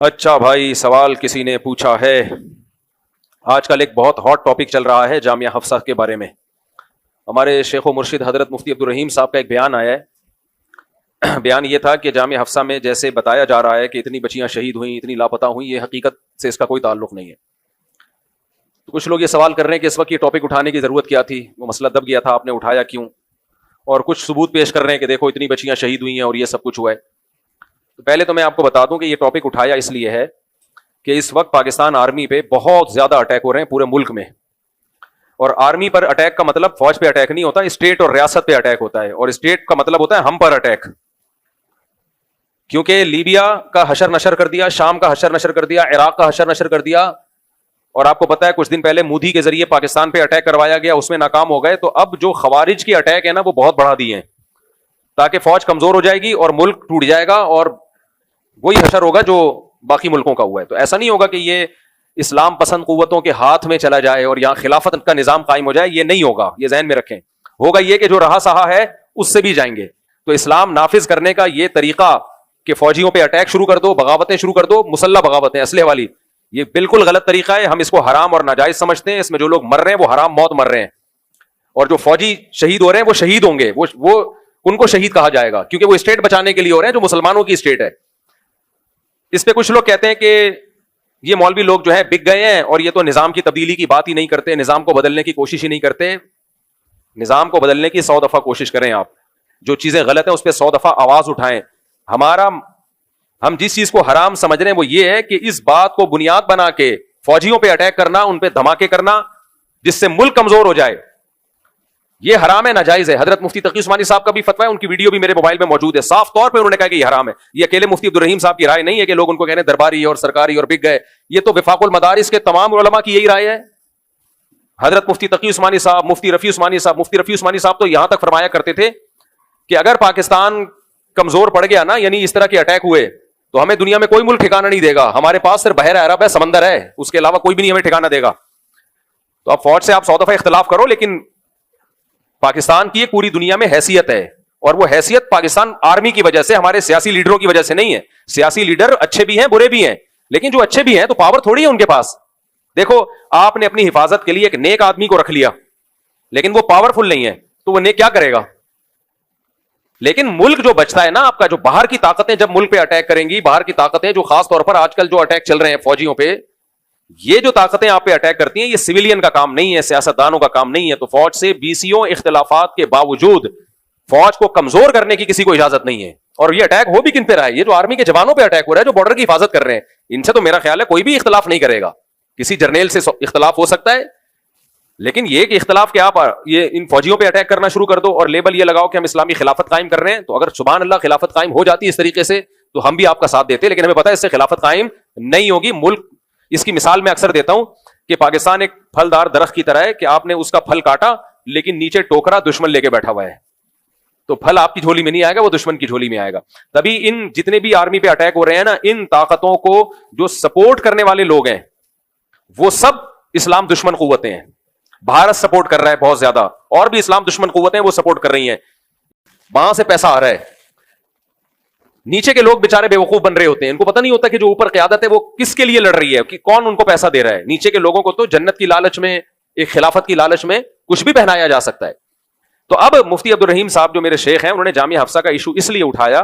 اچھا بھائی، سوال کسی نے پوچھا ہے، آج کل ایک بہت ہاٹ ٹاپک چل رہا ہے جامعہ حفصہ کے بارے میں. ہمارے شیخ و مرشد حضرت مفتی عبدالرحیم صاحب کا ایک بیان آیا ہے. بیان یہ تھا کہ جامعہ حفصہ میں جیسے بتایا جا رہا ہے کہ اتنی بچیاں شہید ہوئیں، اتنی لاپتہ ہوئیں، یہ حقیقت سے اس کا کوئی تعلق نہیں ہے. تو کچھ لوگ یہ سوال کر رہے ہیں کہ اس وقت یہ ٹاپک اٹھانے کی ضرورت کیا تھی، وہ مسئلہ دب گیا تھا، آپ نے اٹھایا کیوں؟ اور کچھ ثبوت پیش کر رہے ہیں کہ دیکھو اتنی بچیاں شہید ہوئی ہیں اور یہ سب کچھ ہوا ہے. تو پہلے تو میں آپ کو بتا دوں کہ یہ ٹاپک اٹھایا اس لیے ہے کہ اس وقت پاکستان آرمی پہ بہت زیادہ اٹیک ہو رہے ہیں پورے ملک میں. اور آرمی پر اٹیک کا مطلب فوج پہ اٹیک نہیں ہوتا، اسٹیٹ اور ریاست پہ اٹیک ہوتا ہے، اور اسٹیٹ کا مطلب ہوتا ہے ہم پر اٹیک. کیونکہ لیبیا کا حشر نشر کر دیا، شام کا حشر نشر کر دیا، عراق کا حشر نشر کر دیا، اور آپ کو پتا ہے کچھ دن پہلے مودی کے ذریعے پاکستان پہ اٹیک کروایا گیا، اس میں ناکام ہو گئے. تو اب جو خوارج کی اٹیک ہے نا وہ بہت بڑھا دیے ہیں تاکہ فوج کمزور ہو جائے گی اور ملک ٹوٹ جائے گا، اور وہی حشر ہوگا جو باقی ملکوں کا ہوا ہے. تو ایسا نہیں ہوگا کہ یہ اسلام پسند قوتوں کے ہاتھ میں چلا جائے اور یہاں خلافت کا نظام قائم ہو جائے، یہ نہیں ہوگا، یہ ذہن میں رکھیں. ہوگا یہ کہ جو رہا سہا ہے اس سے بھی جائیں گے. تو اسلام نافذ کرنے کا یہ طریقہ کہ فوجیوں پہ اٹیک شروع کر دو، بغاوتیں شروع کر دو، مسلح بغاوتیں اسلحے والی، یہ بالکل غلط طریقہ ہے. ہم اس کو حرام اور ناجائز سمجھتے ہیں. اس میں جو لوگ مر رہے ہیں وہ حرام موت مر رہے ہیں، اور جو فوجی شہید ہو رہے ہیں وہ شہید ہوں گے، وہ ان کو شہید کہا جائے گا کیونکہ وہ اسٹیٹ بچانے کے لیے ہو رہے ہیں جو مسلمانوں کی اسٹیٹ ہے. اس پہ کچھ لوگ کہتے ہیں کہ یہ مولوی لوگ جو ہے بک گئے ہیں اور یہ تو نظام کی تبدیلی کی بات ہی نہیں کرتے، نظام کو بدلنے کی کوشش ہی نہیں کرتے. نظام کو بدلنے کی 100 دفعہ کوشش کریں، آپ جو چیزیں غلط ہیں اس پہ 100 دفعہ آواز اٹھائیں. ہم جس چیز کو حرام سمجھ رہے ہیں وہ یہ ہے کہ اس بات کو بنیاد بنا کے فوجیوں پہ اٹیک کرنا، ان پہ دھماکے کرنا جس سے ملک کمزور ہو جائے، یہ حرام ہے، ناجائز ہے. حضرت مفتی تقی عثمانی صاحب کا بھی فتویٰ ہے، ان کی ویڈیو بھی میرے موبائل میں موجود ہے، صاف طور پہ انہوں نے کہا کہ یہ حرام ہے. یہ اکیلے مفتی عبدالرحیم صاحب کی رائے نہیں ہے کہ لوگ ان کو کہنے درباری اور سرکاری اور بک گئے، یہ تو وفاق المدارس کے تمام علماء کی یہی رائے ہے. حضرت مفتی تقی عثمانی صاحب، مفتی رفیع عثمانی صاحب تو یہاں تک فرمایا کرتے تھے کہ اگر پاکستان کمزور پڑ گیا نا، یعنی اس طرح کے اٹیک ہوئے، تو ہمیں دنیا میں کوئی ملک ٹھکانہ نہیں دے گا، ہمارے پاس صرف بحیرہ عرب ہے، سمندر ہے، اس کے علاوہ کوئی بھی نہیں ہمیں ٹھکانہ دے گا. تو اب فوج سے آپ 100 دفعہ اختلاف کرو، لیکن پاکستان کی ایک پوری دنیا میں حیثیت ہے، اور وہ حیثیت پاکستان آرمی کی وجہ سے، ہمارے سیاسی لیڈروں کی وجہ سے نہیں ہے. سیاسی لیڈر اچھے بھی ہیں برے بھی ہیں، لیکن جو اچھے بھی ہیں تو پاور تھوڑی ہے ان کے پاس. دیکھو آپ نے اپنی حفاظت کے لیے ایک نیک آدمی کو رکھ لیا، لیکن وہ پاورفل نہیں ہے، تو وہ نیک کیا کرے گا؟ لیکن ملک جو بچتا ہے نا آپ کا، جو باہر کی طاقتیں جب ملک پہ اٹیک کریں گی، باہر کی طاقتیں جو خاص طور پر آج کل جو اٹیک چل رہے ہیں فوجیوں پہ، یہ جو طاقتیں آپ پہ اٹیک کرتی ہیں یہ سویلین کا کام نہیں ہے، سیاستدانوں کا کام نہیں ہے. تو فوج سے بیسیوں اختلافات کے باوجود فوج کو کمزور کرنے کی کسی کو اجازت نہیں ہے. اور یہ اٹیک ہو بھی کن پہ رہا ہے؟ یہ جو آرمی کے جوانوں پہ اٹیک ہو رہا ہے جو بارڈر کی حفاظت کر رہے ہیں، ان سے تو میرا خیال ہے کوئی بھی اختلاف نہیں کرے گا. کسی جرنیل سے اختلاف ہو سکتا ہے، لیکن یہ کہ اختلاف کہ آپ یہ ان فوجیوں پہ اٹیک کرنا شروع کر دو اور لیبل یہ لگاؤ کہ ہم اسلامی خلافت قائم کر رہے ہیں. تو اگر سبحان اللہ خلافت قائم ہو جاتی اس طریقے سے تو ہم بھی آپ کا ساتھ دیتے، لیکن ہمیں پتہ ہے اس سے خلافت قائم نہیں ہوگی. ملک، اس کی مثال میں اکثر دیتا ہوں کہ پاکستان ایک پھلدار درخت کی طرح ہے کہ آپ نے اس کا پھل کاٹا لیکن نیچے ٹوکرا دشمن لے کے بیٹھا ہوا ہے، تو پھل آپ کی جھولی میں نہیں آئے گا، وہ دشمن کی جھولی میں آئے گا. تبھی ان جتنے بھی آرمی پہ اٹیک ہو رہے ہیں نا، ان طاقتوں کو جو سپورٹ کرنے والے لوگ ہیں وہ سب اسلام دشمن قوتیں ہیں. بھارت سپورٹ کر رہا ہے بہت زیادہ، اور بھی اسلام دشمن قوتیں وہ سپورٹ کر رہی ہیں. وہاں سے پیسہ آ رہا ہے، نیچے کے لوگ بےچارے بے وقوف بن رہے ہوتے ہیں، ان کو پتہ نہیں ہوتا کہ جو اوپر قیادت ہے وہ کس کے لیے لڑ رہی ہے، کہ کون ان کو پیسہ دے رہا ہے. نیچے کے لوگوں کو تو جنت کی لالچ میں، ایک خلافت کی لالچ میں کچھ بھی پہنایا جا سکتا ہے. تو اب مفتی عبدالرحیم صاحب جو میرے شیخ ہیں، انہوں نے جامعہ حفصہ کا ایشو اس لیے اٹھایا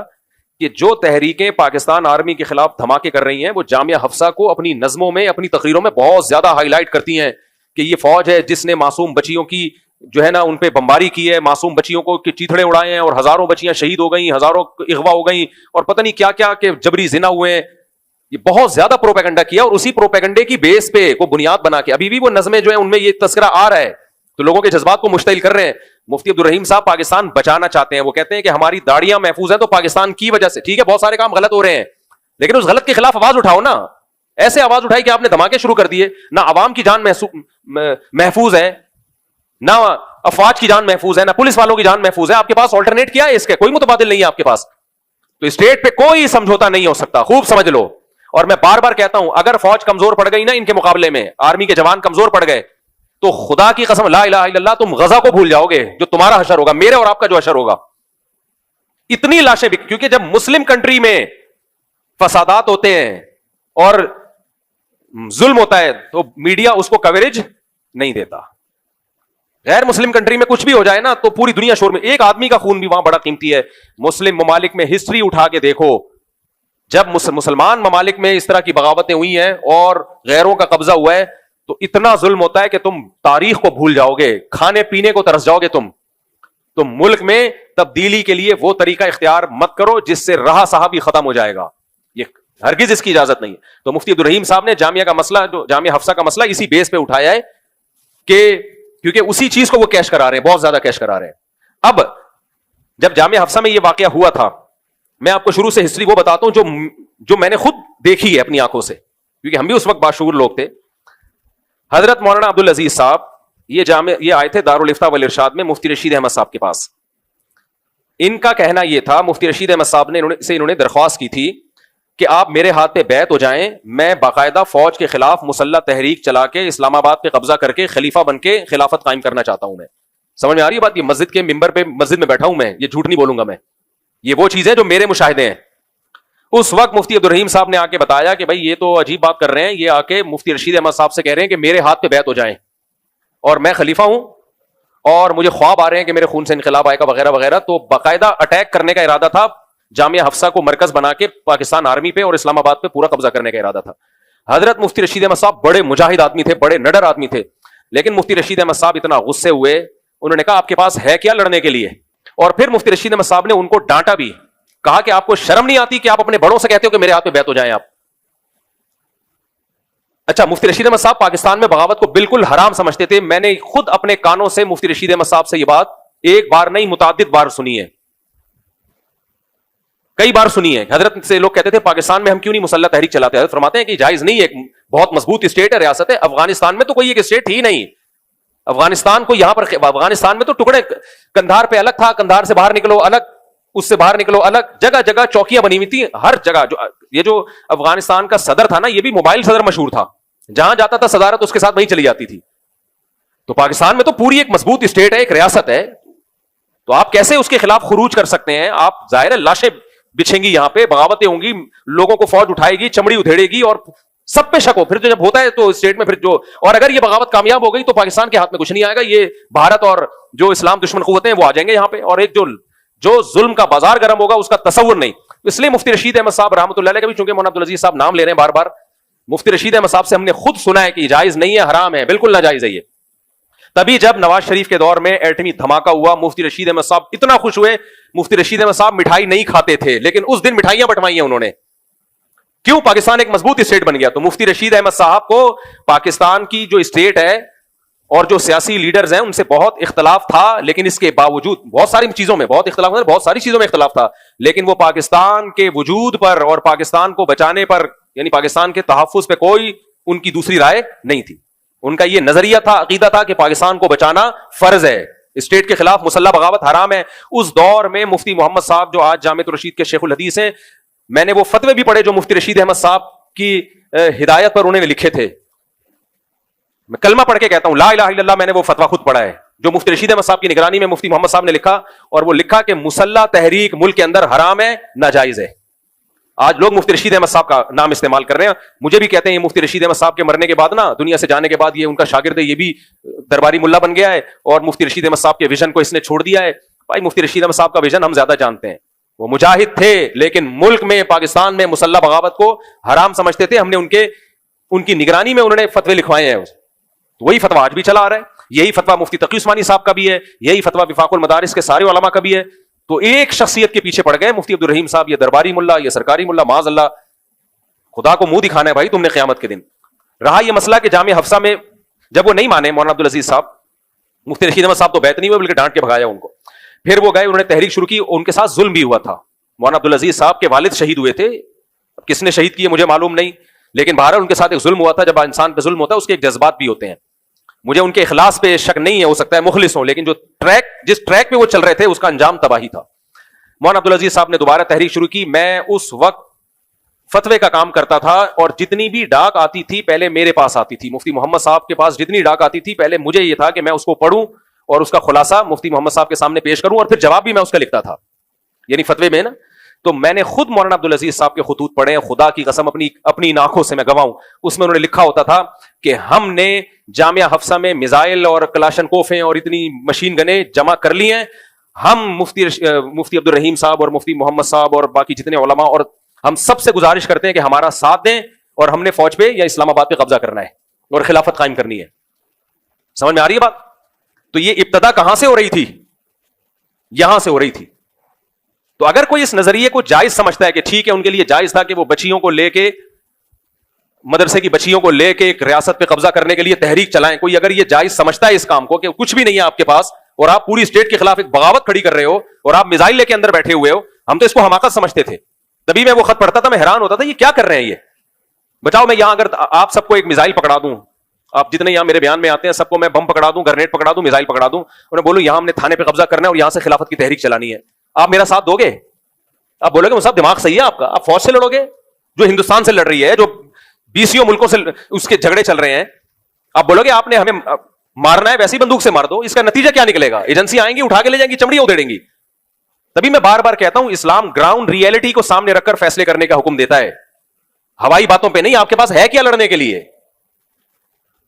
کہ جو تحریکیں پاکستان آرمی کے خلاف دھماکے کر رہی ہیں وہ جامعہ حفصہ کو اپنی نظموں میں، اپنی تقریروں میں بہت زیادہ ہائی لائٹ کرتی ہیں کہ یہ فوج ہے جس نے معصوم بچیوں کی جو ہے نا ان پہ بمباری کی ہے، معصوم بچیوں کو چیتھڑے اڑائے ہیں، اور ہزاروں بچیاں شہید ہو گئیں، ہزاروں اغوا ہو گئیں، اور پتہ نہیں کیا کیا کہ جبری زنا ہوئے ہیں. یہ بہت زیادہ پروپیگنڈا کیا، اور اسی پروپیگنڈے کی بیس پہ کو بنیاد بنا کے ابھی بھی وہ نظمیں جو ہیں ان میں یہ تذکرہ آ رہا ہے، تو لوگوں کے جذبات کو مشتعل کر رہے ہیں. مفتی عبدالرحیم صاحب پاکستان بچانا چاہتے ہیں، وہ کہتے ہیں کہ ہماری داڑیاں محفوظ ہیں تو پاکستان کی وجہ سے. ٹھیک ہے بہت سارے کام غلط ہو رہے ہیں، لیکن اس غلط کے خلاف آواز اٹھاؤ نا. ایسے آواز اٹھائی کہ آپ نے دھماکے شروع کر دیے، نہ عوام کی جان محفوظ ہے، نہ افواج کی جان محفوظ ہے، نہ پولیس والوں کی جان محفوظ ہے. آپ کے پاس آلٹرنیٹ کیا ہے؟ اس کے کوئی متبادل نہیں ہے آپ کے پاس. تو اسٹیٹ پہ کوئی سمجھوتا نہیں ہو سکتا، خوب سمجھ لو. اور میں بار بار کہتا ہوں اگر فوج کمزور پڑ گئی نا ان کے مقابلے میں، آرمی کے جوان کمزور پڑ گئے، تو خدا کی قسم لا الہ الا اللہ تم غزہ کو بھول جاؤ گے جو تمہارا حشر ہوگا، میرے اور آپ کا جو حشر ہوگا. اتنی لاشیں کیونکہ جب مسلم کنٹری میں فسادات ہوتے ہیں اور ظلم ہوتا ہے تو میڈیا اس کو کوریج نہیں دیتا. غیر مسلم کنٹری میں کچھ بھی ہو جائے نا تو پوری دنیا شور میں. ایک آدمی کا خون بھی وہاں بڑا قیمتی ہے. مسلم ممالک میں ہسٹری اٹھا کے دیکھو, جب مسلمان ممالک میں اس طرح کی بغاوتیں ہوئی ہیں اور غیروں کا قبضہ ہوا ہے تو اتنا ظلم ہوتا ہے کہ تم تاریخ کو بھول جاؤ گے, کھانے پینے کو ترس جاؤ گے. تم ملک میں تبدیلی کے لیے وہ طریقہ اختیار مت کرو جس سے رہا صاحب ہی ختم ہو جائے گا, یہ ہرگز اس کی اجازت نہیں ہے. تو مفتی عبدالرحیم صاحب نے جامعہ کا مسئلہ, جو جامعہ حفصہ کا مسئلہ, اسی بیس پہ اٹھایا ہے کہ کیونکہ اسی چیز کو وہ کیش کرا رہے ہیں, بہت زیادہ کیش کرا رہے ہیں. اب جب جامعہ حفصہ میں یہ واقعہ ہوا تھا, میں آپ کو شروع سے ہسٹری وہ بتاتا ہوں جو میں نے خود دیکھی ہے اپنی آنکھوں سے, کیونکہ ہم بھی اس وقت باشعور لوگ تھے. حضرت مولانا عبدالعزیز صاحب یہ آئے تھے دارالفتاء والارشاد میں مفتی رشید احمد صاحب کے پاس. ان کا کہنا یہ تھا, مفتی رشید احمد صاحب نے انہوں نے درخواست کی تھی کہ آپ میرے ہاتھ پہ بیعت ہو جائیں, میں باقاعدہ فوج کے خلاف مسلح تحریک چلا کے اسلام آباد پہ قبضہ کر کے خلیفہ بن کے خلافت قائم کرنا چاہتا ہوں. میں سمجھ میں آ رہی ہے بات؟ یہ مسجد کے ممبر پہ مسجد میں بیٹھا ہوں میں, یہ جھوٹ نہیں بولوں گا میں, یہ وہ چیزیں جو میرے مشاہدے ہیں. اس وقت مفتی عبدالرحیم صاحب نے آ کے بتایا کہ بھائی یہ تو عجیب بات کر رہے ہیں, یہ آ کے مفتی رشید احمد صاحب سے کہہ رہے ہیں کہ میرے ہاتھ پہ بیعت ہو جائیں اور میں خلیفہ ہوں اور مجھے خواب آ رہے ہیں کہ میرے خون سے انقلاب آئے گا وغیرہ وغیرہ. تو باقاعدہ اٹیک کرنے کا ارادہ تھا, جامعہ حفصہ کو مرکز بنا کے پاکستان آرمی پہ اور اسلام آباد پہ پورا قبضہ کرنے کا ارادہ تھا. حضرت مفتی رشید احمد صاحب بڑے مجاہد آدمی تھے, بڑے نڈر آدمی تھے, لیکن مفتی رشید احمد صاحب اتنا غصے ہوئے, انہوں نے کہا آپ کے پاس ہے کیا لڑنے کے لیے؟ اور پھر مفتی رشید احمد صاحب نے ان کو ڈانٹا بھی, کہا کہ آپ کو شرم نہیں آتی کہ آپ اپنے بڑوں سے کہتے ہو کہ میرے ہاتھ پہ بیعت ہو جائیں آپ؟ اچھا, مفتی رشید احمد صاحب پاکستان میں بغاوت کو بالکل حرام سمجھتے تھے. میں نے خود اپنے کانوں سے مفتی رشید احمد صاحب سے یہ بات ایک بار نہیں متعدد بار سنی ہے, کئی بار سنی ہے. حضرت سے لوگ کہتے تھے پاکستان میں ہم کیوں نہیں مسلح تحریک چلاتے؟ حضرت فرماتے ہیں کہ جائز نہیں ہے, ایک بہت مضبوط اسٹیٹ ہے, ریاست ہے. افغانستان میں تو کوئی ایک اسٹیٹ ہی نہیں. افغانستان کو یہاں پر, افغانستان میں تو ٹکڑے, کندھار پہ الگ تھا, کندھار سے باہر نکلو الگ, اس سے باہر نکلو الگ, جگہ جگہ چوکیاں بنی ہوئی تھی ہر جگہ. یہ جو افغانستان کا صدر تھا نا, یہ بھی موبائل صدر مشہور تھا, جہاں جاتا تھا صدارت اس کے ساتھ وہیں چلی جاتی تھی. تو پاکستان میں تو پوری ایک مضبوط اسٹیٹ ہے, ایک ریاست ہے, تو آپ کیسے اس کے خلاف خروج کر سکتے ہیں؟ آپ ظاہر ہے لاشیں بچھیں گی, یہاں پہ بغاوتیں ہوں گی, لوگوں کو فوج اٹھائے گی, چمڑی ادھیڑے گی اور سب پہ شک ہو. پھر جب ہوتا ہے تو اسٹیٹ میں پھر جو, اور اگر یہ بغاوت کامیاب ہو گئی تو پاکستان کے ہاتھ میں کچھ نہیں آئے گا, یہ بھارت اور جو اسلام دشمن قوتیں ہیں وہ آ جائیں گے یہاں پہ, اور ایک جو ظلم کا بازار گرم ہوگا اس کا تصور نہیں. اس لیے مفتی رشید احمد صاحب رحمۃ اللہ علیہ کا بھی, چونکہ مولانا عبدالعزیز صاحب نام لے رہے ہیں بار بار, مفتی رشید احمد صاحب سے ہم نے خود سنا ہے کہ جائز نہیں ہے, حرام ہے, بالکل ناجائز ہے یہ. تبھی جب نواز شریف کے دور میں ایٹمی دھماکہ ہوا, مفتی رشید احمد صاحب اتنا خوش ہوئے. مفتی رشید احمد صاحب مٹھائی نہیں کھاتے تھے, لیکن اس دن مٹھائیاں بٹوائی ہیں انہوں نے. کیوں؟ پاکستان ایک مضبوط اسٹیٹ بن گیا. تو مفتی رشید احمد صاحب کو پاکستان کی جو اسٹیٹ ہے اور جو سیاسی لیڈرز ہیں ان سے بہت اختلاف تھا, لیکن اس کے باوجود بہت ساری چیزوں میں بہت اختلاف, بہت ساری چیزوں میں اختلاف تھا, لیکن وہ پاکستان کے وجود پر اور پاکستان کو بچانے پر, یعنی پاکستان کے تحفظ پہ کوئی ان کی دوسری رائے نہیں تھی. ان کا یہ نظریہ تھا, عقیدہ تھا کہ پاکستان کو بچانا فرض ہے, اسٹیٹ کے خلاف مسلح بغاوت حرام ہے. اس دور میں مفتی محمد صاحب جو آج جامعۃ الرشید کے شیخ الحدیث ہیں, میں نے وہ فتوے بھی پڑھے جو مفتی رشید احمد صاحب کی ہدایت پر انہوں نے لکھے تھے. میں کلمہ پڑھ کے کہتا ہوں لا الہ الا اللہ, میں نے وہ فتویٰ خود پڑھا ہے جو مفتی رشید احمد صاحب کی نگرانی میں مفتی محمد صاحب نے لکھا, اور وہ لکھا کہ مسلح تحریک ملک کے اندر حرام ہے, ناجائز ہے. آج لوگ مفتی رشید احمد صاحب کا نام استعمال کر رہے ہیں, مجھے بھی کہتے ہیں یہ مفتی رشید احمد صاحب کے مرنے کے بعد نا, دنیا سے جانے کے بعد, یہ ان کا شاگرد ہے, یہ بھی درباری ملا بن گیا ہے, اور مفتی رشید احمد صاحب کے ویژن کو اس نے چھوڑ دیا ہے. بھائی مفتی رشید احمد صاحب کا ویژن ہم زیادہ جانتے ہیں, وہ مجاہد تھے, لیکن ملک میں پاکستان میں مسلح بغاوت کو حرام سمجھتے تھے. ہم نے ان کی نگرانی میں انہوں نے فتوے لکھوائے ہیں, تو وہی فتویٰ آج بھی چلا آ رہا ہے. یہی فتویٰ مفتی تقی عثمانی صاحب کا بھی ہے, یہی فتویٰ وفاق المدارس کے سارے علماء کا بھی ہے. تو ایک شخصیت کے پیچھے پڑ گئے مفتی عبدالرحیم صاحب, یہ درباری ملا, یہ سرکاری ملا, معاذ اللہ, خدا کو منہ دکھانا ہے بھائی تم نے قیامت کے دن. رہا یہ مسئلہ کہ جامعہ حفصہ میں جب وہ نہیں مانے مولانا عبدالعزیز صاحب, مفتی رشید احمد صاحب تو بیعت نہیں ہوئے بلکہ ڈانٹ کے بھگایا ان کو. پھر وہ گئے, انہوں نے تحریک شروع کی, ان کے ساتھ ظلم بھی ہوا تھا. مولانا عبدالعزیز صاحب کے والد شہید ہوئے تھے, کس نے شہید کیے مجھے معلوم نہیں, لیکن بہرحال ان کے ساتھ ایک ظلم ہوا تھا. جب انسان پہ ظلم ہوتا ہے اس کے ایک جذبات بھی ہوتے ہیں. مجھے ان کے اخلاص پہ شک نہیں ہے, ہو سکتا ہے مخلص ہوں, لیکن جس ٹریک پہ وہ چل رہے تھے اس کا انجام تباہی تھا. مولانا عبدالعزیز صاحب نے دوبارہ تحریک شروع کی. میں اس وقت فتوے کا کام کرتا تھا, اور جتنی بھی ڈاک آتی تھی پہلے میرے پاس آتی تھی. مفتی محمد صاحب کے پاس جتنی ڈاک آتی تھی پہلے مجھے یہ تھا کہ میں اس کو پڑھوں اور اس کا خلاصہ مفتی محمد صاحب کے سامنے پیش کروں, اور پھر جواب بھی میں اس کا لکھتا تھا, یعنی فتوے میں نا. تو میں نے خود مولانا عبدالعزیز صاحب کے خطوط پڑھے ہیں, خدا کی قسم اپنی آنکھوں سے میں گواہ ہوں. اس میں انہوں نے لکھا ہوتا تھا کہ ہم نے جامعہ حفصہ میں میزائل اور کلاشن کوفیں اور اتنی مشین گنیں جمع کر لی ہیں. ہم مفتی عبد الرحیم صاحب اور مفتی محمد صاحب اور باقی جتنے علماء اور ہم سب سے گزارش کرتے ہیں کہ ہمارا ساتھ دیں, اور ہم نے فوج پہ یا اسلام آباد پہ قبضہ کرنا ہے اور خلافت قائم کرنی ہے. سمجھ میں آ رہی ہے بات؟ تو یہ ابتدا کہاں سے ہو رہی تھی؟ یہاں سے ہو رہی تھی. تو اگر کوئی اس نظریے کو جائز سمجھتا ہے کہ ٹھیک ہے, ان کے لیے جائز تھا کہ وہ بچیوں کو لے کے, مدرسے کی بچیوں کو لے کے ایک ریاست پہ قبضہ کرنے کے لیے تحریک چلائیں, کوئی اگر یہ جائز سمجھتا ہے اس کام کو کہ کچھ بھی نہیں ہے آپ کے پاس اور آپ پوری اسٹیٹ کے خلاف ایک بغاوت کھڑی کر رہے ہو اور آپ میزائل لے کے اندر بیٹھے ہوئے ہو, ہم تو اس کو حماقت سمجھتے تھے. تبھی میں وہ خط پڑھتا تھا, میں حیران ہوتا تھا یہ کیا کر رہے ہیں. یہ بتاؤ, میں یہاں اگر آپ سب کو ایک میزائل پکڑا دوں, آپ جتنے یہاں میرے بیان میں آتے ہیں سب کو میں بم پکڑا دوں, گرنیٹ پکڑا دوں, میزائل پکڑا دوں, انہیں بولوں یہاں ہم نے تھانے پہ قبضہ کرنا ہے اور یہاں سے خلافت کی تحریک چلانی ہے, آپ میرا ساتھ دو گے؟ آپ بولو گے صاحب دماغ صحیح ہے آپ کا, آپ فوج سے لڑو گے جو ہندوستان سے لڑ رہی ہے, جو 20 ملکوں سے اس کے جھگڑے چل رہے ہیں؟ آپ بولو گے آپ نے ہمیں مارنا ہے, ویسی بندوق سے مار دو. اس کا نتیجہ کیا نکلے گا؟ ایجنسی آئیں گی, اٹھا کے لے جائیں گی, چمڑیاں ادھیڑیں گی. تبھی میں بار بار کہتا ہوں اسلام گراؤنڈ ریئلٹی کو سامنے رکھ کر فیصلے کرنے کا حکم دیتا ہے, ہوائی باتوں پہ نہیں. آپ کے پاس ہے کیا لڑنے کے لیے؟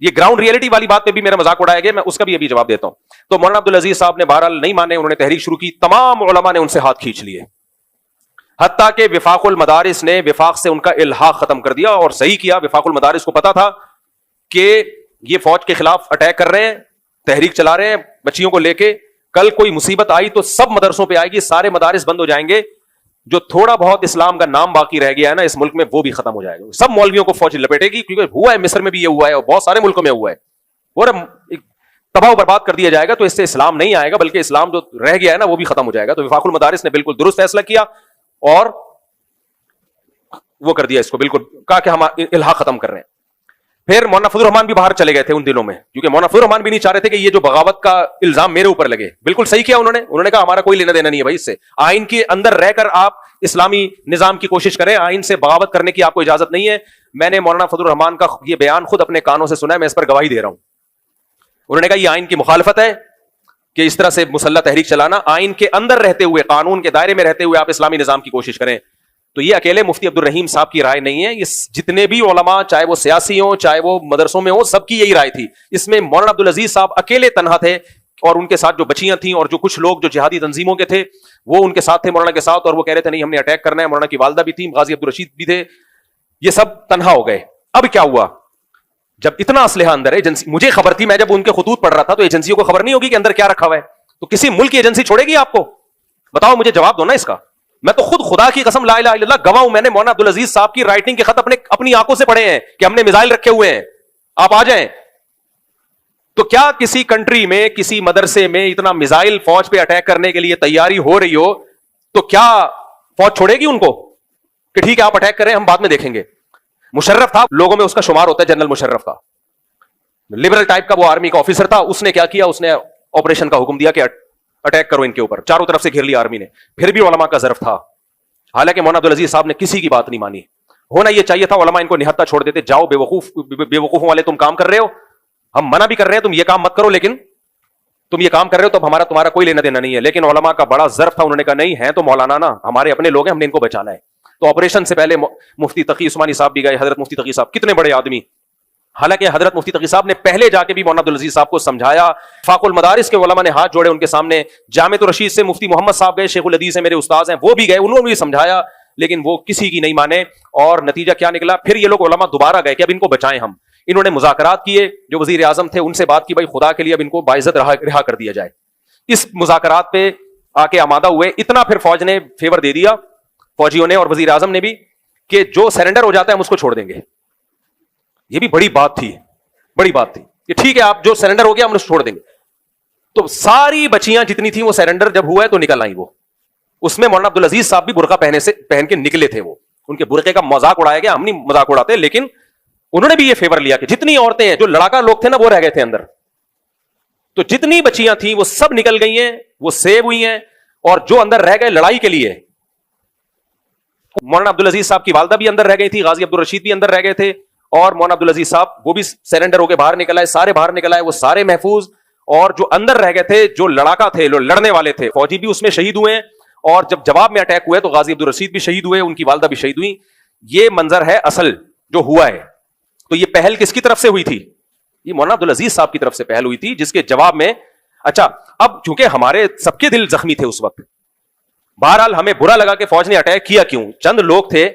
یہ گراؤنڈ ریئلٹی والی بات پہ بھی میرا مذاق اڑایا گیا, میں اس کا بھی ابھی جواب دیتا ہوں. تو مولانا عبدالعزیز صاحب نے بہرحال نہیں مانے, انہوں نے تحریک شروع کی, تمام علماء نے ان سے ہاتھ کھینچ لیے, حتیٰ کہ وفاق المدارس نے وفاق سے ان کا الحاق ختم کر دیا. اور صحیح کیا, وفاق المدارس کو پتا تھا کہ یہ فوج کے خلاف اٹیک کر رہے ہیں, تحریک چلا رہے ہیں بچیوں کو لے کے, کل کوئی مصیبت آئی تو سب مدرسوں پہ آئے گی, سارے مدارس بند ہو جائیں گے, جو تھوڑا بہت اسلام کا نام باقی رہ گیا ہے نا اس ملک میں وہ بھی ختم ہو جائے گا. سب مولویوں کو فوج لپیٹے گی, کیونکہ ہوا ہے مصر میں بھی یہ ہوا ہے اور بہت سارے ملکوں میں ہوا ہے, اور تباہ و برباد کر دیا جائے گا. تو اس سے اسلام نہیں آئے گا, بلکہ اسلام جو رہ گیا ہے نا وہ بھی ختم ہو جائے گا. تو وفاق المدارس نے بالکل درست فیصلہ کیا اور وہ کر دیا, اس کو بالکل کہا کہ ہم الحاق ختم کر رہے ہیں. پھر مولانا فضل الرحمان بھی باہر چلے گئے تھے ان دنوں میں, کیونکہ مولانا فضل الرحمان بھی نہیں چاہ رہے تھے کہ یہ جو بغاوت کا الزام میرے اوپر لگے. بالکل صحیح کیا انہوں نے کہا ہمارا کوئی لینا دینا نہیں ہے بھائی اس سے, آئین کے اندر رہ کر آپ اسلامی نظام کی کوشش کریں, آئین سے بغاوت کرنے کی آپ کو اجازت نہیں ہے. میں نے مولانا فضل الرحمان کا یہ بیان خود اپنے کانوں سے سنا ہے, میں اس پر گواہی دے رہا ہوں. انہوں نے کہا یہ آئین کی مخالفت ہے کہ اس طرح سے مسلح تحریک چلانا, آئین کے اندر رہتے ہوئے, قانون کے دائرے میں رہتے ہوئے آپ اسلامی نظام کی کوشش کریں. تو یہ اکیلے مفتی عبد الرحیم صاحب کی رائے نہیں ہے, یہ جتنے بھی علماء, چاہے وہ سیاسی ہوں چاہے وہ مدرسوں میں ہوں, سب کی یہی رائے تھی. اس میں مولانا عبدالعزیز صاحب اکیلے تنہا تھے, اور ان کے ساتھ جو بچیاں تھیں اور جو کچھ لوگ جو جہادی تنظیموں کے تھے وہ ان کے ساتھ تھے, مولانا کے ساتھ, اور وہ کہہ رہے تھے نہیں ہم نے اٹیک کرنا ہے. مولانا کی والدہ بھی تھی, غازی عبدالرشید بھی تھے, یہ سب تنہا ہو گئے. اب کیا ہوا, جب اتنا اسلحہ اندر ہے, ایجنسی مجھے خبر تھی, میں جب ان کے خطوط پڑھ رہا تھا تو ایجنسیوں کو خبر نہیں ہوگی کہ اندر کیا رکھا ہوا ہے. تو کسی ملک کی ایجنسی چھوڑے گی آپ کو؟ بتاؤ مجھے, جواب دو نا اس کا. میں تو خود خدا کی قسم لا الہ الا اللہ گواہ ہوں, میں نے مولانا عبدالعزیز صاحب کی رائٹنگ کے خط اپنی آنکھوں سے پڑھے ہیں کہ ہم نے میزائل رکھے ہوئے ہیں, آپ آ جائیں. تو کیا کسی کنٹری میں, کسی مدرسے میں اتنا میزائل فوج پہ اٹیک کرنے کے لیے تیاری ہو رہی ہو تو کیا فوج چھوڑے گی ان کو کہ ٹھیک ہے آپ اٹیک کریں, ہم بعد میں دیکھیں گے؟ مشرف تھا, لوگوں میں اس کا شمار ہوتا ہے, جنرل مشرف کا, لبرل ٹائپ کا وہ آرمی کا آفیسر تھا. اس نے کیا کیا, اس نے آپریشن کا حکم دیا کہ اٹیک کرو ان کے اوپر, چاروں طرف سے گھیر لیا آرمی نے. پھر بھی علماء کا ظرف تھا, حالانکہ مولانا عبدالعزیز صاحب نے کسی کی بات نہیں مانی. ہونا یہ چاہیے تھا علماء ان کو نہتا چھوڑ دیتے, جاؤ بے وقوفوں والے تم کام کر رہے ہو, ہم منع بھی کر رہے ہیں تم یہ کام مت کرو, لیکن تم یہ کام کر رہے ہو تو ہمارا تمہارا کوئی لینا دینا نہیں ہے. لیکن علماء کا بڑا ظرف تھا, انہوں نے کہا نہیں ہیں تو مولانا نا ہمارے اپنے لوگ ہیں, ہم نے ان کو بچانا ہے. تو آپریشن سے پہلے مفتی تقی عثمانی صاحب بھی گئے, حضرت مفتی تقی صاحب کتنے بڑے آدمی, حالانکہ حضرت مفتی تقی صاحب نے پہلے جا کے بھی مولانا عبدالعزیز صاحب کو سمجھایا. فاق المدارس کے علماء نے ہاتھ جوڑے ان کے سامنے, جامعۃ الرشید سے مفتی محمد صاحب گئے, شیخ الحدیث سے میرے استاذ ہیں وہ بھی گئے, انہوں نے بھی سمجھایا, لیکن وہ کسی کی نہیں مانے. اور نتیجہ کیا نکلا, پھر یہ لوگ علماء دوبارہ گئے کہ اب ان کو بچائیں ہم. انہوں نے مذاکرات کیے, جو وزیر اعظم تھے ان سے بات کی, بھائی خدا کے لیے اب ان کو باعزت رہا کر دیا جائے. اس مذاکرات پہ آ کے آمادہ ہوئے, اتنا پھر فوج نے فیور دے دیا, فوجیوں نے اور وزیر اعظم نے بھی, کہ جو سرنڈر ہو جاتا ہے ہم اس کو چھوڑ دیں گے. یہ بھی بڑی بات تھی, بڑی بات تھی کہ ٹھیک ہے آپ جو سرنڈر ہو گیا ہم اس کو چھوڑ دیں گے. تو ساری بچیاں جتنی تھیں وہ سرنڈر جب ہوا ہے تو نکل آئیں. وہ اس میں مولانا عبدالعزیز صاحب بھی برقع پہن کے نکلے تھے. وہ ان کے برقعے کا مذاق اڑایا گیا, ہم نہیں مذاق اڑاتے, لیکن انہوں نے بھی یہ فیور لیا کہ جتنی عورتیں ہیں, جو لڑاکا لوگ تھے نا وہ رہ گئے تھے اندر, تو جتنی بچیاں تھیں وہ سب نکل گئی ہیں, وہ سیو ہوئی ہیں, اور جو اندر رہ گئے لڑائی کے لیے, مولانا عبدالعزیز صاحب کی والدہ بھی اندر رہ گئی تھی, غازی عبدالرشید بھی اندر رہ گئے تھے, اور مولانا عبدالعزیز صاحب وہ بھی سرنڈر ہو کے باہر نکل آئے, سارے باہر نکل آئے, وہ سارے محفوظ. اور جو اندر رہ گئے تھے, جو لڑاکا تھے, جو لڑنے والے تھے, فوجی بھی اس میں شہید ہوئے ہیں, اور جب جواب میں اٹیک ہوئے تو غازی عبدالرشید بھی شہید ہوئے, ان کی والدہ بھی شہید ہوئی. یہ منظر ہے اصل جو ہوا ہے. تو یہ پہل کس کی طرف سے ہوئی تھی؟ یہ مولانا عبدالعزیز صاحب کی طرف سے پہل ہوئی تھی, جس کے جواب میں اچھا اب چونکہ ہمارے سب کے دل زخمی تھے اس وقت, بہرحال ہمیں برا لگا کہ فوج نے اٹیک کیا کیوں. چند لوگ تھے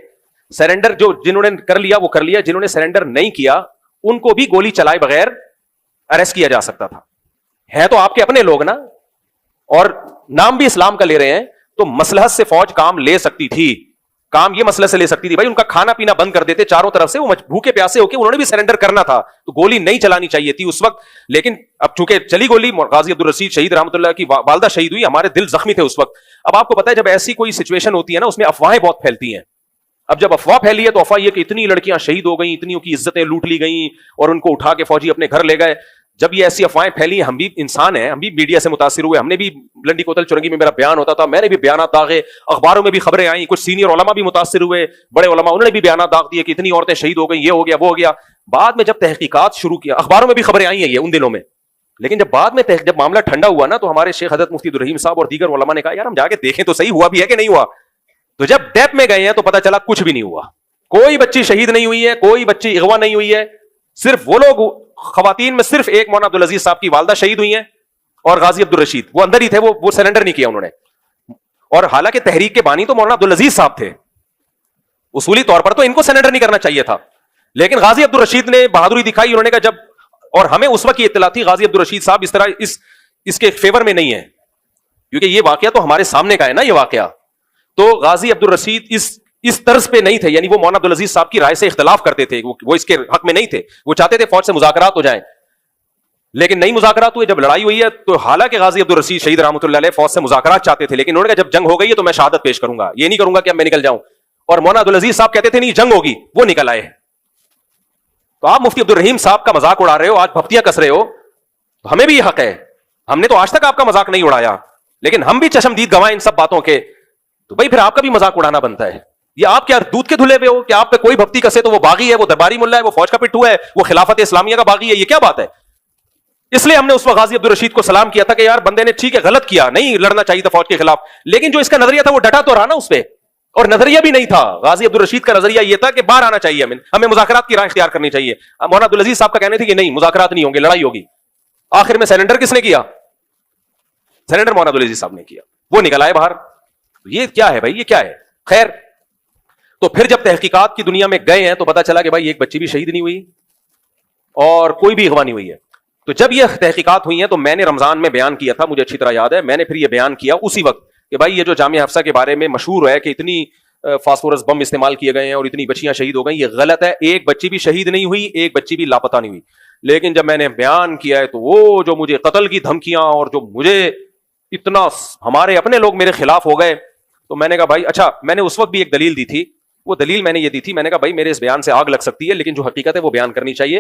سرنڈر, جو جنہوں نے کر لیا وہ کر لیا, جنہوں نے سرنڈر نہیں کیا ان کو بھی گولی چلائے بغیر اریسٹ کیا جا سکتا تھا. ہے تو آپ کے اپنے لوگ نا, اور نام بھی اسلام کا لے رہے ہیں, تو مصلحت سے فوج کام لے سکتی تھی, کام یہ مسئلہ سے لے سکتی تھی. بھائی ان کا کھانا پینا بند کر دیتے چاروں طرف سے, وہ بھوکے پیاسے ہو کے انہوں نے بھی سرنڈر کرنا تھا, تو گولی نہیں چلانی چاہیے تھی اس وقت. لیکن اب چونکہ چلی گولی, غازی عبدالرشید شہید رحمۃ اللہ کی والدہ شہید ہوئی, ہمارے دل زخمی تھے اس وقت. اب آپ کو پتا ہے جب ایسی کوئی سچویشن ہوتی ہے نا, اس میں افواہیں بہت پھیلتی ہیں. اب جب افواہ پھیلی ہے تو افواہ یہ کہ اتنی لڑکیاں شہید ہو گئیں, اتنیوں کی عزتیں لوٹ لی گئیں, اور ان کو اٹھا کے فوجی اپنے گھر لے گئے. جب یہ ایسی افواہیں پھیلی, ہم بھی انسان ہیں, ہم بھی میڈیا سے متاثر ہوئے, ہم نے بھی لنڈی کوتل چرنگی میں میرا بیان ہوتا تھا, میں نے بھی بیانات داغے, اخباروں میں بھی خبریں آئیں, کچھ سینئر علماء بھی متاثر ہوئے, بڑے علماء, انہوں نے بھی بیانات داغ دیے کہ اتنی عورتیں شہید ہو گئیں, یہ ہو گیا وہ ہو گیا. بعد میں جب تحقیقات شروع کیا, اخباروں میں بھی خبریں آئی ہیں یہ ان دنوں میں, لیکن جب بعد میں جب معاملہ ٹھنڈا ہوا نا, تو ہمارے شیخ حضرت مفتی عبدالرحیم صاحب اور دیگر علماء نے کہا یار ہم جا کے دیکھیں تو صحیح ہوا بھی ہے کہ نہیں ہوا. تو جب ڈیپ میں گئے ہیں تو پتہ چلا کچھ بھی نہیں ہوا, کوئی بچی شہید نہیں ہوئی ہے, کوئی بچی اغوا نہیں ہوئی ہے. صرف وہ لوگ, خواتین میں صرف ایک مولانا عبدالعزیز صاحب کی والدہ شہید ہوئی ہیں, اور غازی عبدالرشید وہ اندر ہی تھے, وہ سرنڈر نہیں کیا انہوں نے. اور حالانکہ تحریک کے بانی تو مولانا عبدالعزیز صاحب تھے, اصولی طور پر تو ان کو سرنڈر نہیں کرنا چاہیے تھا, لیکن غازی عبدالرشید نے بہادری دکھائی. انہوں نے کہا جب, اور ہمیں اس وقت کی اطلاع تھی غازی عبدالرشید صاحب اس طرح اس کے فیور میں نہیں ہے, کیونکہ یہ واقعہ تو ہمارے سامنے کا ہے نا یہ واقعہ. تو غازی عبدالرشید اس طرز پہ نہیں تھے, یعنی وہ مولانا عبدالعزیز صاحب کی رائے سے اختلاف کرتے تھے, وہ اس کے حق میں نہیں تھے, وہ چاہتے تھے فوج سے مذاکرات ہو جائیں, لیکن نہیں مذاکرات ہوئے. جب لڑائی ہوئی ہے تو حالانکہ غازی عبدالرشید شہید رحمۃ اللہ علیہ فوج سے مذاکرات چاہتے تھے, لیکن انہوں نے کہا جب جنگ ہو گئی ہے تو میں شہادت پیش کروں گا, یہ نہیں کروں گا کہ اب میں نکل جاؤں. اور مولانا عبدالعزیز صاحب کہتے تھے نہیں جنگ ہوگی, وہ نکل آئے. تو آپ مفتی عبدالرحیم صاحب کا مذاق اڑا رہے ہو, آج بھپتیاں کس رہے ہو, تو ہمیں بھی یہ حق ہے. ہم نے تو آج تک آپ کا مذاق نہیں اڑایا, لیکن ہم بھی چشمدید گواہ ان سب باتوں کے, تو بھائی پھر آپ کا بھی مذاق اڑانا بنتا ہے. یہ آپ کیا دودھ کے دھلے ہوئے ہو کہ آپ پہ کوئی بھپتی کسے تو وہ باغی ہے, وہ درباری ملا ہے, وہ فوج کا پٹھو ہے, وہ خلافت اسلامیہ کا باغی ہے, یہ کیا بات ہے؟ اس لیے ہم نے اس وقت غازی عبدالرشید کو سلام کیا تھا کہ یار بندے نے ٹھیک ہے غلط کیا, نہیں لڑنا چاہیے تھا فوج کے خلاف, لیکن جو اس کا نظریہ تھا وہ ڈٹا تو رہا نا اس پہ. اور نظریہ بھی نہیں تھا غازی عبدالرشید کا, نظریہ یہ تھا کہ باہر آنا چاہیے, ہمیں مذاکرات کی رائے اختیار کرنی چاہیے. مولانا عبدالعزیز صاحب کا کہنے تھے کہ نہیں مذاکرات نہیں ہوں گے, لڑائی ہوگی. آخر میں سرنڈر کس نے کیا؟ سرنڈر مولانا عبدالعزیز صاحب نے کیا, وہ نکل آئے باہر. یہ کیا ہے بھائی, یہ کیا ہے؟ خیر, تو پھر جب تحقیقات کی دنیا میں گئے ہیں تو پتا چلا کہ بھائی ایک بچی بھی شہید نہیں ہوئی اور کوئی بھی اغوا نہیں ہوئی ہے. تو جب یہ تحقیقات ہوئی ہیں تو میں نے رمضان میں بیان کیا تھا, مجھے اچھی طرح یاد ہے, میں نے پھر یہ بیان کیا اسی وقت کہ بھائی یہ جو جامعہ حفصہ کے بارے میں مشہور ہے کہ اتنی فاسفورس بم استعمال کیے گئے ہیں اور اتنی بچیاں شہید ہو گئیں, یہ غلط ہے. ایک بچی بھی شہید نہیں ہوئی, ایک بچی بھی لاپتہ نہیں ہوئی. لیکن جب میں نے بیان کیا ہے تو وہ جو مجھے قتل کی دھمکیاں اور جو مجھے اتنا ہمارے اپنے لوگ میرے خلاف ہو گئے, تو میں نے کہا بھائی اچھا, میں نے اس وقت بھی ایک دلیل دی تھی. وہ دلیل میں نے یہ دی تھی, میں نے کہا بھائی میرے اس بیان سے آگ لگ سکتی ہے, لیکن جو حقیقت ہے وہ بیان کرنی چاہیے.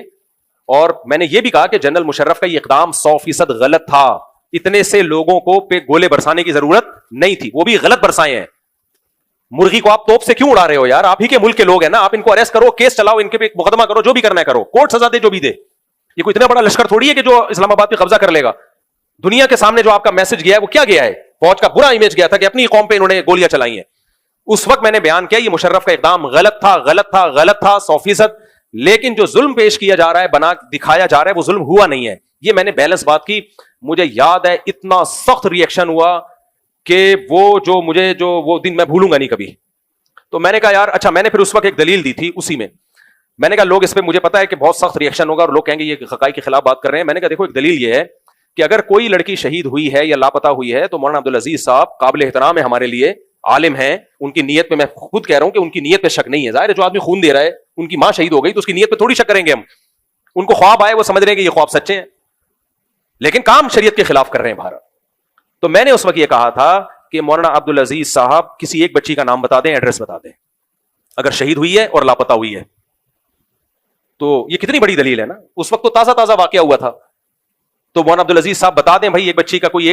اور میں نے یہ بھی کہا کہ جنرل مشرف کا یہ اقدام 100% غلط تھا, اتنے سے لوگوں کو پہ گولے برسانے کی ضرورت نہیں تھی, وہ بھی غلط برسائے ہیں. مرغی کو آپ توپ سے کیوں اڑا رہے ہو یار, آپ ہی کے ملک کے لوگ ہیں نا, آپ ان کو اریسٹ کرو, کیس چلاؤ, ان کے پہ مقدمہ کرو, جو بھی کرنا ہے کرو, کورٹ سزا دے جو بھی دے. یہ کوئی اتنا بڑا لشکر تھوڑی ہے کہ جو اسلام آباد پہ قبضہ کر لے گا. دنیا کے سامنے جو آپ کا میسج گیا ہے وہ کیا گیا ہے؟ فوج کا برا امیج گیا تھا کہ اپنی قوم پہ انہوں نے گولیاں چلائی ہیں. اس وقت میں نے بیان کیا یہ مشرف کا اقدام غلط تھا, غلط تھا, غلط تھا 100%, لیکن جو ظلم پیش کیا جا رہا ہے, بنا دکھایا جا رہا ہے, وہ ظلم ہوا نہیں ہے. یہ میں نے بیلنس بات کی. مجھے یاد ہے اتنا سخت ریئیکشن ہوا کہ وہ دن میں بھولوں گا نہیں کبھی. تو میں نے کہا یار اچھا, میں نے پھر اس وقت ایک دلیل دی تھی اسی میں نے کہا لوگ اس پہ مجھے پتا ہے کہ بہت سخت ریئیکشن ہوگا اور لوگ کہیں گے یہ حقائق کے خلاف بات کر رہے ہیں. میں نے کہا دیکھو ایک دلیل یہ ہے کہ اگر کوئی لڑکی شہید ہوئی ہے یا لاپتہ ہوئی ہے تو مولانا عبدالعزیز صاحب قابل احترام ہے ہمارے لیے, عالم ہیں, ان کی نیت پہ میں خود کہہ رہا ہوں کہ ان کی نیت پہ شک نہیں ہے. ظاہر ہے جو آدمی خون دے رہا ہے, ان کی ماں شہید ہو گئی تو اس کی نیت پہ تھوڑی شک کریں گے ہم. ان کو خواب آئے, وہ سمجھ رہے ہیں کہ یہ خواب سچے ہیں, لیکن کام شریعت کے خلاف کر رہے ہیں باہر. تو میں نے اس وقت یہ کہا تھا کہ مولانا عبدالعزیز صاحب کسی ایک بچی کا نام بتا دیں, ایڈریس بتا دیں, اگر شہید ہوئی ہے اور لاپتہ ہوئی ہے. تو یہ کتنی بڑی دلیل ہے نا. اس وقت تو تازہ واقعہ ہوا تھا. تو مولانا عبدالعزیز صاحب بتا دیں بھائی ایک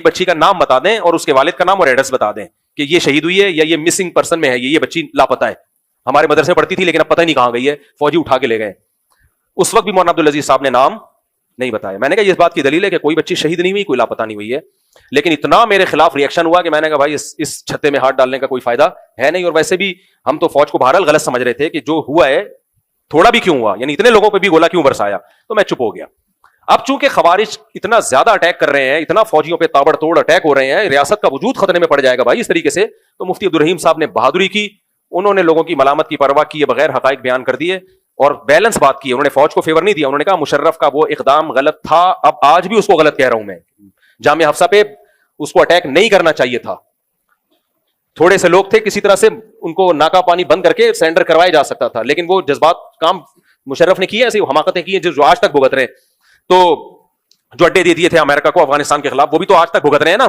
بچی کا نام بتا دیں اور اس کے والد کا نام اور ایڈریس بتا دیں کہ یہ شہید ہوئی ہے یا یہ مسنگ پرسن میں ہے, یہ بچی لاپتہ ہے, ہمارے مدرسے میں پڑھتی تھی لیکن اب پتہ نہیں کہاں گئی ہے, فوجی اٹھا کے لے گئے. اس وقت بھی مولانا عبدالعزیز صاحب نے نام نہیں بتایا. میں نے کہا یہ اس بات کی دلیل ہے کہ کوئی بچی شہید نہیں ہوئی, کوئی لاپتہ نہیں ہوئی ہے. لیکن اتنا میرے خلاف ریئیکشن ہوا کہ میں نے کہا بھائی اس چھتے میں ہاتھ ڈالنے کا کوئی فائدہ ہے نہیں, اور ویسے بھی ہم تو فوج کو بہرحال غلط سمجھ رہے تھے کہ جو ہوا ہے تھوڑا بھی کیوں ہوا, یعنی اتنے لوگوں پہ بھی گولا کیوں برسایا, تو میں چپ ہو گیا. اب چونکہ خوارج اتنا زیادہ اٹیک کر رہے ہیں, اتنا فوجیوں پہ تابڑ توڑ اٹیک ہو رہے ہیں, ریاست کا وجود خطرے میں پڑ جائے گا بھائی اس طریقے سے, تو مفتی عبدالرحیم صاحب نے بہادری کی, انہوں نے لوگوں کی ملامت کی پرواہ کیے بغیر حقائق بیان کر دیے اور بیلنس بات کی. انہوں نے فوج کو فیور نہیں دیا, انہوں نے کہا مشرف کا وہ اقدام غلط تھا, اب آج بھی اس کو غلط کہہ رہا ہوں میں, جامعہ حفصہ پہ اس کو اٹیک نہیں کرنا چاہیے تھا. تھوڑے سے لوگ تھے, کسی طرح سے ان کو ناکا پانی بند کر کے سرنڈر کروایا جا سکتا تھا, لیکن وہ جذبات کام مشرف نے کیے, ایسی حماقتیں کی ہیں جو آج تک بھگت رہے ہیں. تو جو اڈے دے دیے تھے امریکہ کو افغانستان کے خلاف, وہ بھی تو آج تک بھگت رہے ہیں نا.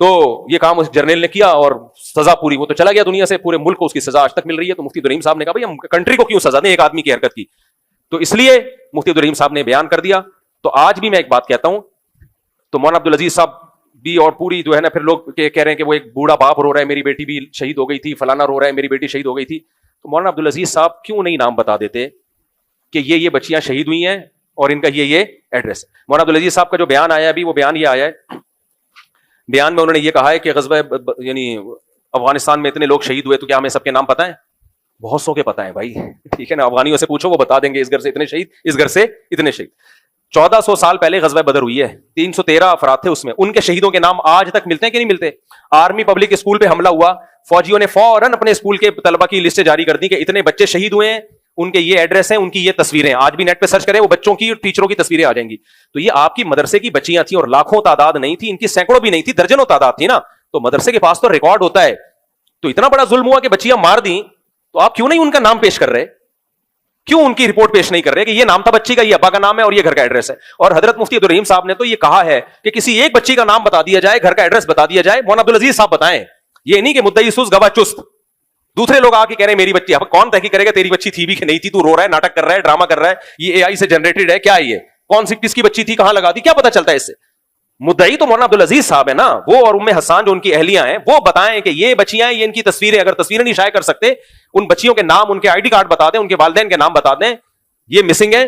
تو یہ کام اس جرنیل نے کیا اور سزا پوری, وہ تو چلا گیا دنیا سے, پورے ملک کو اس کی سزا آج تک مل رہی ہے. تو مفتی عبدالرحیم صاحب نے کہا بھائی ہم کنٹری کو کیوں سزا دیں ایک آدمی کی حرکت کی, تو اس لیے مفتی عبدالرحیم صاحب نے بیان کر دیا. تو آج بھی میں ایک بات کہتا ہوں, تو مولانا عبدالعزیز صاحب بھی اور پوری جو ہے نا, پھر لوگ کہہ رہے ہیں کہ وہ ایک بوڑھا باپ رو رہا ہے میری بیٹی بھی شہید ہو گئی تھی, فلانا رو رہا ہے میری بیٹی شہید ہو گئی تھی. تو مولانا عبدالعزیز صاحب کیوں نہیں نام بتا دیتے کہ یہ بچیاں شہید ہوئی ہیں اور ان کا یہ ایڈریس. مولانا عبدالعزیز صاحب کا جو بیان آیا ابھی, وہ بیان یہ آیا ہے, بیان میں انہوں نے یہ کہا ہے کہ غزوہ یعنی افغانستان میں اتنے لوگ شہید ہوئے, تو کیا ہمیں سب کے نام پتہ ہیں؟ بہت سو کے پتہ ہیں بھائی, ٹھیک ہے نا, افغانیوں سے پوچھو وہ بتا دیں گے اس گھر سے اتنے شہید, اس گھر سے اتنے شہید. 1400 سال پہلے غزوہ بدر ہوئی ہے, 313 افراد تھے اس میں, ان کے شہیدوں کے نام آج تک ملتے ہیں کہ نہیں ملتے؟ آرمی پبلک اسکول پہ حملہ ہوا, فوجیوں نے فوراً اپنے اسکول کے طلبہ کی لسٹیں جاری کر دی کہ اتنے بچے شہید ہوئے ہیں, ان کے یہ ایڈریس ہیں, ان کی یہ تصویریں, آج بھی نیٹ پہ سرچ کریں وہ بچوں کی اور ٹیچروں کی تصویریں آ جائیں گی. تو یہ آپ کی مدرسے کی بچیاں تھیں اور لاکھوں تعداد نہیں تھی, ان کی سینکڑوں بھی نہیں تھی, درجنوں تعداد تھی نا. تو مدرسے کے پاس تو ریکارڈ ہوتا ہے. تو اتنا بڑا ظلم ہوا کہ بچیاں مار دیں, تو آپ کیوں نہیں ان کا نام پیش کر رہے, کیوں ان کی رپورٹ پیش نہیں کر رہے کہ یہ نام تھا بچی کا, یہ ابا کا نام ہے اور یہ گھر کا ایڈریس ہے. اور حضرت مفتی عبدالرحیم صاحب نے تو یہ کہا ہے کہ کسی ایک بچی کا نام بتا دیا جائے, گھر کا ایڈریس بتا دیا جائے. مولانا عبدالعزیز صاحب بتائیں, یہ نہیں کہ مدعی سست گواہ چست, دوسرے لوگ آ کے کہہ رہے ہیں میری بچی. اب کون تحقیق کرے گا تیری بچی تھی بھی کہ نہیں تھی, تو رو رہا ہے, ناٹک کر رہا ہے, ڈرامہ کر رہا ہے, یہ اے آئی سے جنریٹڈ ہے, کیا ہے یہ, کون سی کس کی بچی تھی, کہاں لگا دی, کیا پتا چلتا ہے اس سے؟ مدعی تو مولانا عبدالعزیز صاحب ہے نا, وہ اور ام حسان جو ان کی اہلیاں ہیں, وہ بتائیں کہ یہ بچیاں ہیں, یہ ان کی تصویریں, اگر تصویریں نہیں شائع کر سکتے, ان بچیوں کے نام, ان کے آئی ڈی کارڈ بتا دیں, ان کے والدین کے نام بتا دیں, یہ مسنگ ہے,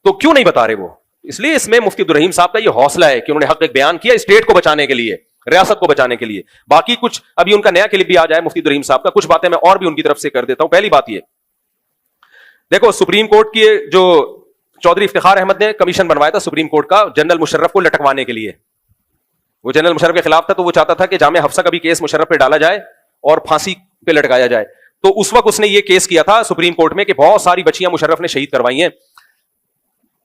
تو کیوں نہیں بتا رہے وہ؟ اس لیے اس میں مفتی عبدالرحیم صاحب کا یہ حوصلہ ہے کہ انہوں نے حق ایک بیان کیا اسٹیٹ کو بچانے کے لیے, ریاست کو بچانے کے لیے. باقی کچھ ابھی ان کا نیا کلپ بھی آ جائے مفتی عبدالرحیم صاحب کا, کچھ باتیں میں اور بھی ان کی طرف سے کر دیتا ہوں. پہلی بات یہ دیکھو, سپریم کورٹ کی جو چودھری افتخار احمد نے کمیشن بنوایا تھا سپریم کورٹ کا جنرل مشرف کو لٹکوانے کے لیے, وہ جنرل مشرف کے خلاف تھا, تو وہ چاہتا تھا کہ جامعہ حفصہ کا بھی کیس مشرف پہ ڈالا جائے اور پھانسی پہ لٹکایا جائے. تو اس وقت اس نے یہ کیس کیا تھا سپریم کورٹ میں کہ بہت ساری بچیاں مشرف نے شہید کروائی ہیں.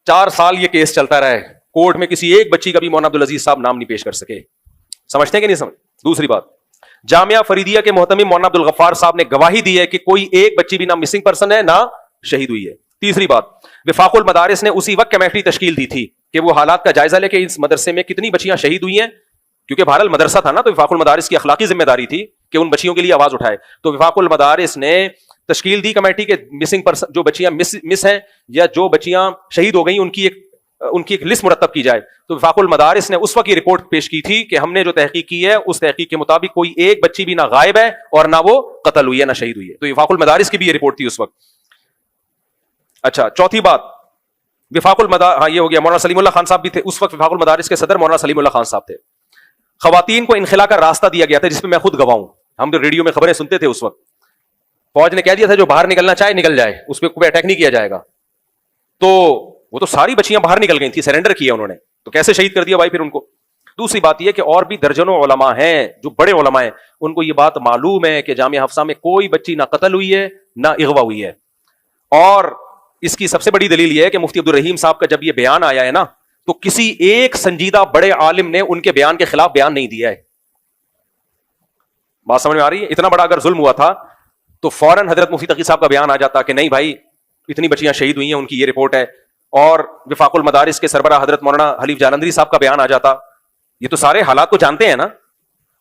4 سال یہ کیس چلتا رہا ہے کورٹ میں, کسی ایک بچی کا بھی مولانا عبدالعزیز صاحب نام نہیں پیش کر سکے. سمجھتے ہیں کہ نہیں سمجھ؟ دوسری بات, جامعہ فریدیہ کے محتمم مولانا عبدالغفار صاحب نے گواہی دی ہے کہ کوئی ایک بچی بھی نہ مسنگ پرسن ہے نہ شہید ہوئی ہے. تیسری بات, وفاق المدارس نے اسی وقت کمیٹی تشکیل دی تھی کہ وہ حالات کا جائزہ لے کے اس مدرسے میں کتنی بچیاں شہید ہوئی ہیں, کیونکہ بہرحال مدرسہ تھا نا, تو وفاق المدارس کی اخلاقی ذمہ داری تھی کہ ان بچیوں کے لیے آواز اٹھائے. تو وفاق المدارس نے تشکیل دی کمیٹی کے مسنگ پرسن, جو بچیاں مس ہیں یا جو بچیاں شہید ہو گئیں, ان کی ایک لسٹ مرتب کی جائے. تو وفاق المدارس نے اس وقت یہ رپورٹ پیش کی تھی کہ ہم نے جو تحقیق کی ہے اس تحقیق کے مطابق کوئی ایک بچی بھی نہ غائب ہے اور نہ وہ قتل ہوئی ہے نہ شہید ہوئی ہے. تو وفاق المدارس کی بھی یہ رپورٹ تھی اس وقت. اچھا, چوتھی بات, وفاق المدارس, ہاں یہ ہو گیا. مولانا سلیم اللہ خان صاحب بھی تھے اس وقت, وفاق المدارس کے صدر مولانا سلیم اللہ خان صاحب تھے. خواتین کو انخلا کا راستہ دیا گیا تھا جس پہ میں خود گواہ ہوں, ہم تو ریڈیو میں خبریں سنتے تھے اس وقت. فوج نے کہہ دیا تھا جو باہر نکلنا چاہے نکل جائے, اس پہ کوئی اٹیک نہیں کیا جائے گا. تو وہ تو ساری بچیاں باہر نکل گئی تھی, سرنڈر کیا انہوں نے, تو کیسے شہید کر دیا بھائی پھر ان کو. دوسری بات یہ کہ اور بھی درجنوں علماء ہیں جو بڑے علماء ہیں, ان کو یہ بات معلوم ہے کہ جامعہ حفصہ میں کوئی بچی نہ قتل ہوئی ہے نہ اغوا ہوئی ہے. اور اس کی سب سے بڑی دلیل یہ ہے کہ مفتی عبدالرحیم صاحب کا جب یہ بیان آیا ہے نا, تو کسی ایک سنجیدہ بڑے عالم نے ان کے بیان کے خلاف بیان نہیں دیا ہے. بات سمجھ میں آ رہی ہے؟ اتنا بڑا اگر ظلم ہوا تھا تو فوراً حضرت مفتی تقی صاحب کا بیان آ جاتا کہ نہیں بھائی اتنی بچیاں شہید ہوئی ہیں, ان کی یہ رپورٹ ہے. اور وفاق المدارس کے سربراہ حضرت مولانا حلیف جالندری صاحب کا بیان آ جاتا. یہ تو سارے حالات کو جانتے ہیں نا.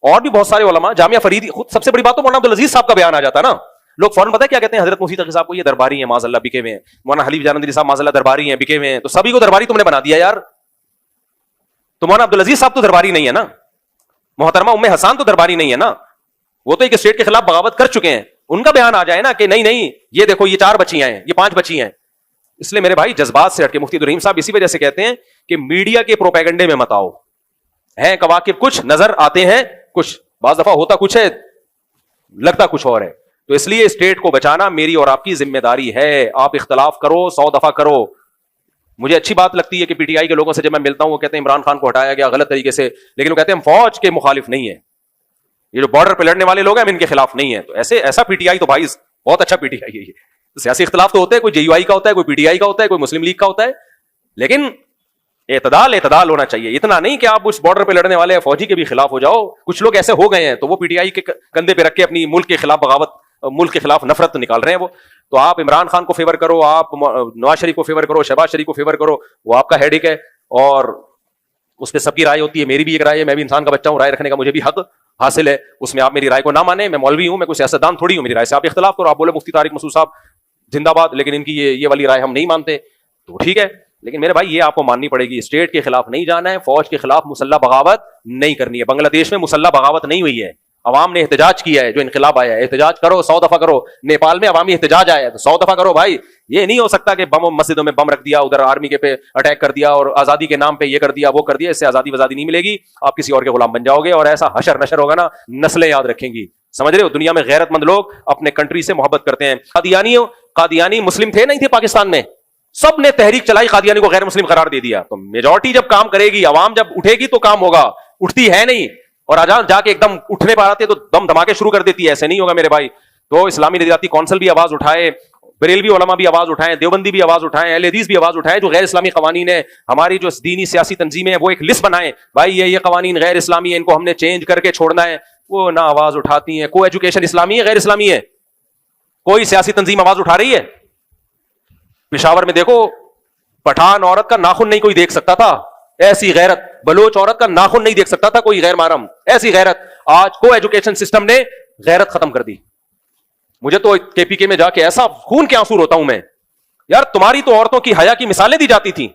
اور بھی بہت سارے علماء, جامعہ فریدی, خود سب سے بڑی بات تو مولانا عبدالعزیز صاحب کا بیان آ جاتا نا. لوگ فوراً پتہ ہے کیا کہتے ہیں, حضرت مفتی تقی صاحب کو یہ درباری ہیں معاذ اللہ بکے ہوئے ہیں, مولانا حلیف جالندری صاحب معاذ اللہ درباری ہیں بکے ہوئے ہیں. تو سبھی کو درباری تم نے بنا دیا یار. تو مولانا عبدالعزیز صاحب تو درباری نہیں ہے نا, محترمہ ام حسان تو درباری نہیں ہے نا, وہ تو ایک اسٹیٹ کے خلاف بغاوت کر چکے ہیں. ان کا بیان آ جائے نا کہ نہیں یہ دیکھو یہ 4 بچیاں ہیں, یہ 5 بچی ہیں. اس لیے میرے بھائی جذبات سے ہٹ کے مفتی عبدالرحیم صاحب اسی وجہ سے کہتے ہیں کہ میڈیا کے پروپیگنڈے میں مت آؤ. ہیں کواکب کچھ نظر آتے ہیں کچھ, بعض دفعہ ہوتا کچھ ہے لگتا کچھ اور ہے. تو اس لیے اسٹیٹ کو بچانا میری اور آپ کی ذمہ داری ہے. آپ اختلاف کرو 100 دفعہ کرو. مجھے اچھی بات لگتی ہے کہ پی ٹی آئی کے لوگوں سے جب میں ملتا ہوں وہ کہتے ہیں عمران خان کو ہٹایا گیا غلط طریقے سے, لیکن وہ کہتے ہیں ہم فوج کے مخالف نہیں ہیں, یہ جو بارڈر پہ لڑنے والے لوگ ہیں ہم ان کے خلاف نہیں ہیں. تو ایسا پی ٹی آئی تو بھائی بہت اچھا پی ٹی آئی ہے. یہ سیاسی اختلاف تو ہوتے ہیں, کوئی جے یو آئی کا ہوتا ہے, کوئی پی ٹی آئی کا ہوتا ہے, کوئی مسلم لیگ کا ہوتا ہے, لیکن اعتدال ہونا چاہیے. اتنا نہیں کہ آپ اس بارڈر پہ لڑنے والے فوجی کے بھی خلاف ہو جاؤ. کچھ لوگ ایسے ہو گئے ہیں تو وہ پی ٹی آئی کے کندھے پہ رکھ کے اپنی ملک کے خلاف بغاوت, ملک کے خلاف نفرت نکال رہے ہیں وہ. تو آپ عمران خان کو فیور کرو, آپ نواز شریف کو فیور کرو, شہباز شریف کو فیور کرو, وہ آپ کا ہیڈک ہے اور اس پہ سب کی رائے ہوتی ہے. میری بھی ایک رائے ہے, میں بھی انسان کا بچہ ہوں, رائے رکھنے کا مجھے بھی حق حاصل ہے. اس میں آپ میری رائے کو نہ مانیں, میں مولوی ہوں, میں کوئی سیاستدان تھوڑی ہوں, میری رائے سے آپ اختلاف کرو. آپ بولے مفتی طارق مسعود صاحب زندہ باد, لیکن ان کی یہ والی رائے ہم نہیں مانتے, تو ٹھیک ہے. لیکن میرے بھائی یہ آپ کو ماننی پڑے گی, اسٹیٹ کے خلاف نہیں جانا ہے, فوج کے خلاف مسلح بغاوت نہیں کرنی ہے. بنگلہ دیش میں مسلح بغاوت نہیں ہوئی ہے, عوام نے احتجاج کیا ہے, جو انقلاب آیا ہے. احتجاج کرو 100 دفعہ کرو. نیپال میں عوامی احتجاج آیا ہے تو 100 دفعہ کرو بھائی. یہ نہیں ہو سکتا کہ بم مسجدوں میں بم رکھ دیا, ادھر آرمی کے پہ اٹیک کر دیا اور آزادی کے نام پہ یہ کر دیا وہ کر دیا. اس سے آزادی وزادی نہیں ملے گی, آپ کسی اور کے غلام بن جاؤ گے, اور ایسا حشر نشر ہوگا نا نسلیں یاد رکھیں گی. سمجھ رہے ہو, دنیا میں غیرت مند لوگ اپنے کنٹری سے محبت کرتے ہیں. قادیانی مسلم تھے نہیں تھے پاکستان میں, سب نے تحریک چلائی, قادیانی کو غیر مسلم قرار دے دیا. تو میجورٹی جب کام کرے گی, عوام جب اٹھے گی تو کام ہوگا, اٹھتی ہے نہیں, اور آجان جا کے ایک دم اٹھنے پر آتے تو دم دھماکے شروع کر دیتی ہے. ایسے نہیں ہوگا میرے بھائی. تو اسلامی نظریاتی کونسل بھی آواز اٹھائے, بریلوی علماء بھی آواز اٹھائیں, دیوبندی بھی آواز اٹھائیں, اہل حدیث بھی آواز اٹھائیں. جو غیر اسلامی قوانین ہیں, ہماری جو دینی سیاسی تنظیمیں ہیں, وہ ایک لسٹ بنائیں بھائی یہ قوانین غیر اسلامی ہیں, ان کو ہم نے چینج کر کے چھوڑنا ہے. وہ نہ آواز اٹھاتی ہیں. کو ایجوکیشن اسلامی ہے غیر اسلامی ہے؟ کوئی سیاسی تنظیم آواز اٹھا رہی ہے؟ پشاور میں دیکھو, پٹھان عورت کا ناخن نہیں کوئی دیکھ سکتا تھا, ایسی غیرت. بلوچ عورت کا ناخن نہیں دیکھ سکتا تھا کوئی غیر محرم, ایسی غیرت. آج کو ایجوکیشن سسٹم نے غیرت ختم کر دی. مجھے تو کے پی کے میں جا کے ایسا خون کے آنسو روتا ہوں میں, یار تمہاری تو عورتوں کی حیا کی مثالیں دی جاتی تھیں.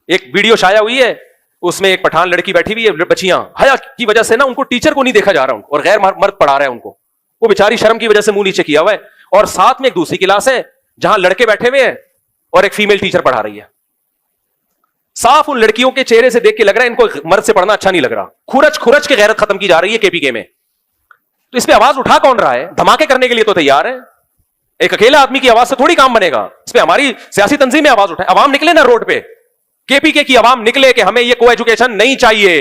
ایک ویڈیو شائع ہوئی ہے, اس میں ایک پٹھان لڑکی بیٹھی ہوئی ہے, بچیاں حیا کی وجہ سے نا ان کو ٹیچر کو نہیں دیکھا جا رہا, اور غیر مرد پڑھا رہا ہے ان کو, وہ بیچاری شرم کی وجہ سے منہ نیچے کیا ہوا ہے. اور ساتھ میں ایک دوسری کلاس ہے جہاں لڑکے بیٹھے ہوئے ہیں اور ایک فیمیل ٹیچر پڑھا رہی ہے. صاف ان لڑکیوں کے چہرے سے دیکھ کے لگ رہا ہے ان کو مرد سے پڑھنا اچھا نہیں لگ رہا. کھرچ کے غیرت ختم کی جا رہی ہے کے پی کے میں. تو اس پہ آواز اٹھا کون رہا ہے؟ دھماکے کرنے کے لیے تو تیار ہے, ایک اکیلا آدمی کی آواز سے تھوڑی کام بنے گا. اس پہ ہماری سیاسی تنظیمیں آواز اٹھائیں, عوام نکلے نا روڈ پہ, کے پی کے کی عوام نکلے کہ ہمیں یہ کو ایجوکیشن نہیں چاہیے.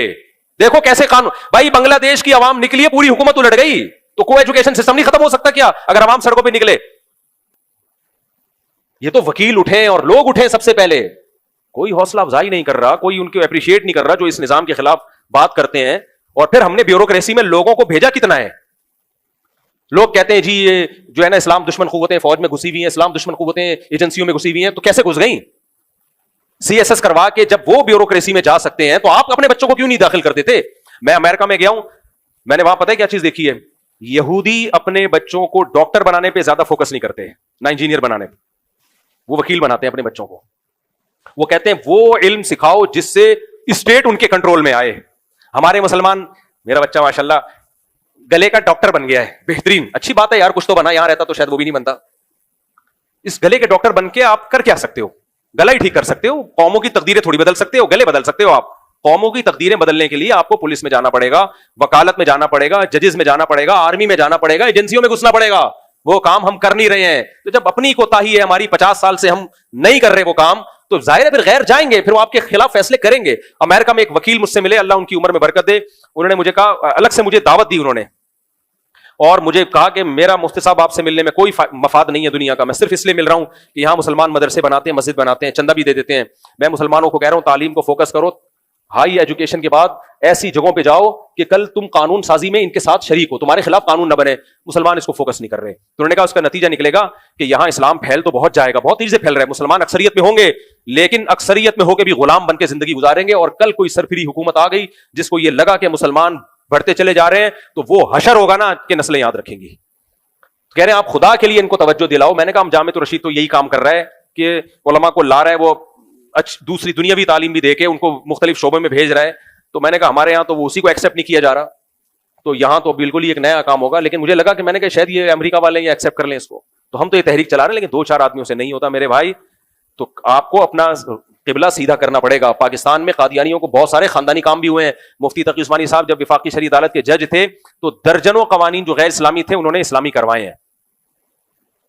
دیکھو کیسے قانون, بھائی بنگلہ دیش کی عوام نکلی ہے, پوری حکومت الٹ گئی, تو کو ایجوکیشن سسٹم نہیں ختم ہو سکتا کیا اگر عوام سڑکوں پہ نکلے؟ یہ تو وکیل اٹھے اور لوگ اٹھے سب سے پہلے. کوئی حوصلہ افزائی نہیں کر رہا, کوئی ان کو اپریشیٹ نہیں کر رہا جو اس نظام کے خلاف بات کرتے ہیں. اور پھر ہم نے بیوروکریسی میں لوگوں کو بھیجا کتنا ہے. لوگ کہتے ہیں جی یہ جو ہے نا اسلام دشمن قوتیں فوج میں گھسی ہوئی ہیں, اسلام دشمن قوتیں ایجنسیوں میں گھسی ہوئی ہیں. تو کیسے گھس گئیں؟ سی ایس ایس کروا کے جب وہ بیوروکریسی میں جا سکتے ہیں تو آپ اپنے بچوں کو کیوں نہیں داخل کر دیتے؟ میں امریکہ میں گیا ہوں, میں نے وہاں پتہ ہے کیا چیز دیکھی ہے, یہودی اپنے بچوں کو ڈاکٹر بنانے پہ زیادہ فوکس نہیں کرتے, نہ انجینئر بنانے پہ. وہ وکیل بناتے ہیں اپنے بچوں کو. وہ کہتے ہیں وہ علم سکھاؤ جس سے اسٹیٹ ان کے کنٹرول میں آئے. ہمارے مسلمان, میرا بچہ ماشاءاللہ گلے کا ڈاکٹر بن گیا ہے, بہترین, اچھی بات ہے یار, کچھ تو بنا, یہاں رہتا تو شاید وہ بھی نہیں بنتا. اس گلے کے ڈاکٹر بن کے آپ کر کیا سکتے ہو؟ گلا ہی ٹھیک کر سکتے ہو. قوموں کی تقدیریں تھوڑی بدل سکتے ہو, گلے بدل سکتے ہو آپ. قوموں کی تقدیریں بدلنے کے لیے آپ کو پولیس میں جانا پڑے گا, وکالت میں جانا پڑے گا, ججز میں جانا پڑے گا, آرمی میں جانا پڑے گا, ایجنسیوں میں گھسنا پڑے گا. وہ کام ہم کر نہیں رہے ہیں. تو جب اپنی کوتاہی ہے ہماری, 50 سال سے ہم نہیں کر رہے وہ کام, تو ظاہر ہے پھر غیر جائیں گے, پھر وہ آپ کے خلاف فیصلے کریں گے. امریکہ میں ایک وکیل مجھ سے ملے, اللہ ان کی عمر میں برکت دے, انہوں نے مجھے کہا, الگ سے مجھے دعوت دی انہوں نے, اور مجھے کہا کہ میرا مفتی صاحب آپ سے ملنے میں کوئی مفاد نہیں ہے دنیا کا, میں صرف اس لیے مل رہا ہوں کہ یہاں مسلمان مدرسے بناتے ہیں, مسجد بناتے ہیں, چندہ بھی دے دیتے ہیں. میں مسلمانوں کو کہہ رہا ہوں تعلیم کو فوکس کرو, ہائی ایجوکیشن کے بعد ایسی جگہوں پہ جاؤ کہ کل تم قانون سازی میں ان کے ساتھ شریک ہو, تمہارے خلاف قانون نہ بنے. مسلمان اس کو فوکس نہیں کر رہے. تو انہوں نے کہا اس کا نتیجہ نکلے گا کہ یہاں اسلام پھیل تو بہت جائے گا, بہت تیزی سے پھیل رہا ہے, مسلمان اکثریت میں ہوں گے, لیکن اکثریت میں ہو کے بھی غلام بن کے زندگی گزاریں گے. اور کل کوئی سرفری حکومت آ گئی جس کو یہ لگا کہ مسلمان بڑھتے چلے جا رہے ہیں, تو وہ حشر ہوگا نا کہ نسلیں یاد رکھیں گی. کہہ رہے ہیں آپ خدا کے لیے ان کو توجہ دلاؤ. میں نے کہا ہم جامعۃ الرشید تو یہی کام کر رہا ہے کہ علماء کو لا رہا ہے, وہ دوسری دنیاوی تعلیم بھی دے کے ان کو مختلف شعبوں میں بھیج رہا ہے. تو میں نے کہا ہمارے یہاں تو وہ اسی کو ایکسیپٹ نہیں کیا جا رہا, تو یہاں تو بالکل ہی ایک نیا کام ہوگا. لیکن مجھے لگا کہ میں نے کہا شاید یہ امریکہ والے یہ ایکسیپٹ کر لیں اس کو, تو ہم تو یہ تحریک چلا رہے ہیں, لیکن 2-4 آدمیوں سے نہیں ہوتا میرے بھائی. تو آپ کو اپنا قبلہ سیدھا کرنا پڑے گا. پاکستان میں قادیانیوں کو بہت سارے خاندانی کام بھی ہوئے ہیں. مفتی تقی عثمانی صاحب جب وفاقی شرعی عدالت کے جج تھے تو درجنوں قوانین جو غیر اسلامی تھے انہوں نے اسلامی کروائے ہیں,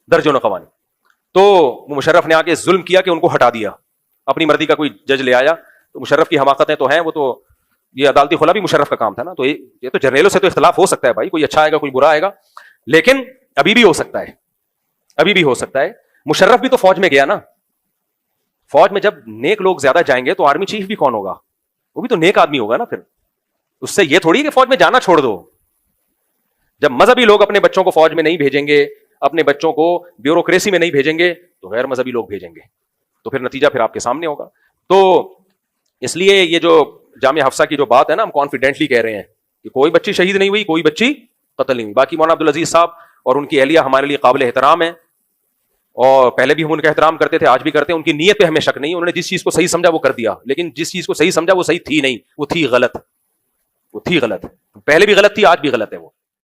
درجنوں قوانین. تو مشرف نے آ کے ظلم کیا کہ ان کو ہٹا دیا, اپنی مرضی کا کوئی جج لے آیا. تو مشرف کی حماقتیں تو ہیں, وہ تو یہ عدالتی خلا بھی مشرف کا کام تھا نا. تو یہ تو جرنیلوں سے تو اختلاف ہو سکتا ہے بھائی, کوئی اچھا آئے گا کوئی برا آئے گا, لیکن ابھی بھی ہو سکتا ہے, ابھی بھی ہو سکتا ہے. مشرف بھی تو فوج میں گیا نا, فوج میں جب نیک لوگ زیادہ جائیں گے تو آرمی چیف بھی کون ہوگا, وہ بھی تو نیک آدمی ہوگا نا. پھر اس سے یہ تھوڑی کہ فوج میں جانا چھوڑ دو. جب مذہبی لوگ اپنے بچوں کو فوج میں نہیں بھیجیں گے, اپنے بچوں کو بیوروکریسی میں نہیں بھیجیں گے, تو غیر مذہبی لوگ بھیجیں گے, تو پھر نتیجہ پھر آپ کے سامنے ہوگا. تو اس لیے یہ جو جامعہ حفصہ کی جو بات ہے نا, ہم کانفیڈنٹلی کہہ رہے ہیں کہ کوئی بچی شہید نہیں ہوئی, کوئی بچی قتل نہیں ہوئی. باقی مولانا عبدالعزیز صاحب اور ان کی اہلیہ ہمارے لیے قابل احترام ہیں, اور پہلے بھی ہم ان کا احترام کرتے تھے, آج بھی کرتے ہیں. ان کی نیت پہ ہمیں شک نہیں, انہوں نے جس چیز کو صحیح سمجھا وہ کر دیا, لیکن جس چیز کو صحیح سمجھا وہ صحیح تھی نہیں, وہ تھی غلط, وہ تھی غلط. پہلے بھی غلط تھی, آج بھی غلط ہے وہ.